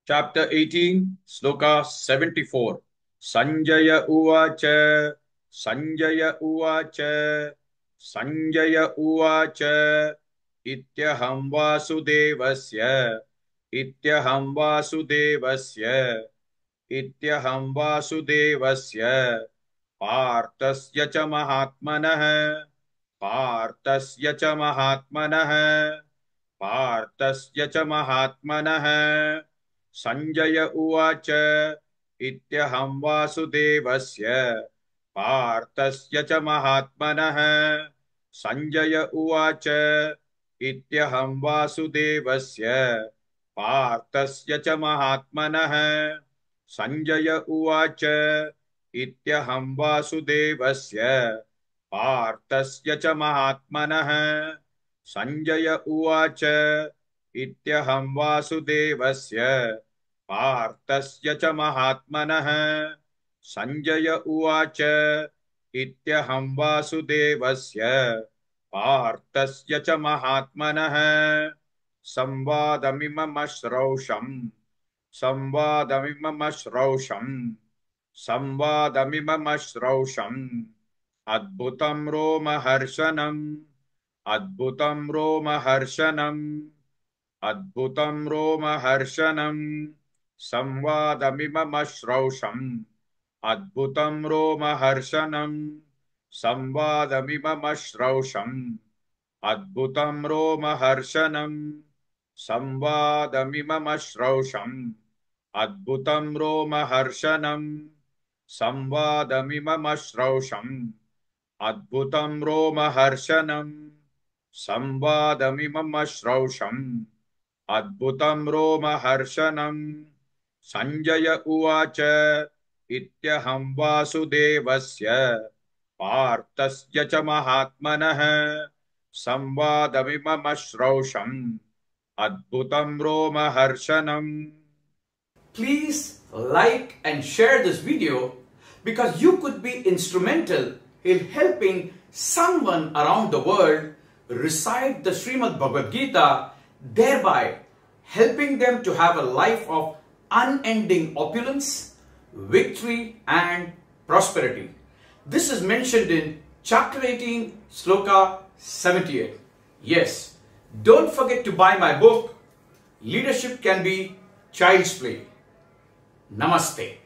Chapter 18, Sloka 74. Sanjaya Uvacha, Sanjaya Uvacha, Sanjaya Uvacha, Ityaham Vasudevasya, Ityaham Vasudevasya, Ityaham Vasudevasya, Partasya cha Mahatmanah, Partasya cha Mahatmanah, Partasya cha Mahatmanah, Sanjaya Uvacha Ityaham Vasudevasya Partasya cha Mahatmanah Sanjaya Uvacha Ityaham Vasudevasya Partasya cha Mahatmanah Sanjaya Uvacha Ityaham Vasudevasya Partasya cha Mahatmanah Sanjaya Uvacha Ityaham Vasudevasya Partasya cha Mahatmanah Sanjaya Uvacha Ityaham Vasudevasya Partasya cha Mahatmanah Samvadamimamashrosham Samvadamimamashrosham Samvadamimamashrosham Adbhutam Romaharshanam Adbhutam Romaharshanam Adbhutam Romaharshanam Samvadamimamashrosham Adbhutam Romaharshanam Samvadamimamashrosham Adbhutam Romaharshanam Samvadamimamashrosham Adbhutam Romaharshanam Samvadamimamashrosham Adbhutam Romaharshanam Samvadamimamashrosham Adbhutam Romaharshanam Sanjaya Uvacha Ityaham Vasudevasya Partasya cha Mahatmanah Samvadamimamashrosham Adbhutam Romaharshanam. Please like and share this video because you could be instrumental in helping someone around the world recite the Srimad Bhagavad Gita, thereby helping them to have a life of unending opulence, victory and prosperity. This is mentioned in chapter 18, Sloka 78. Yes, don't forget to buy my book, Leadership Can Be Child's Play. Namaste.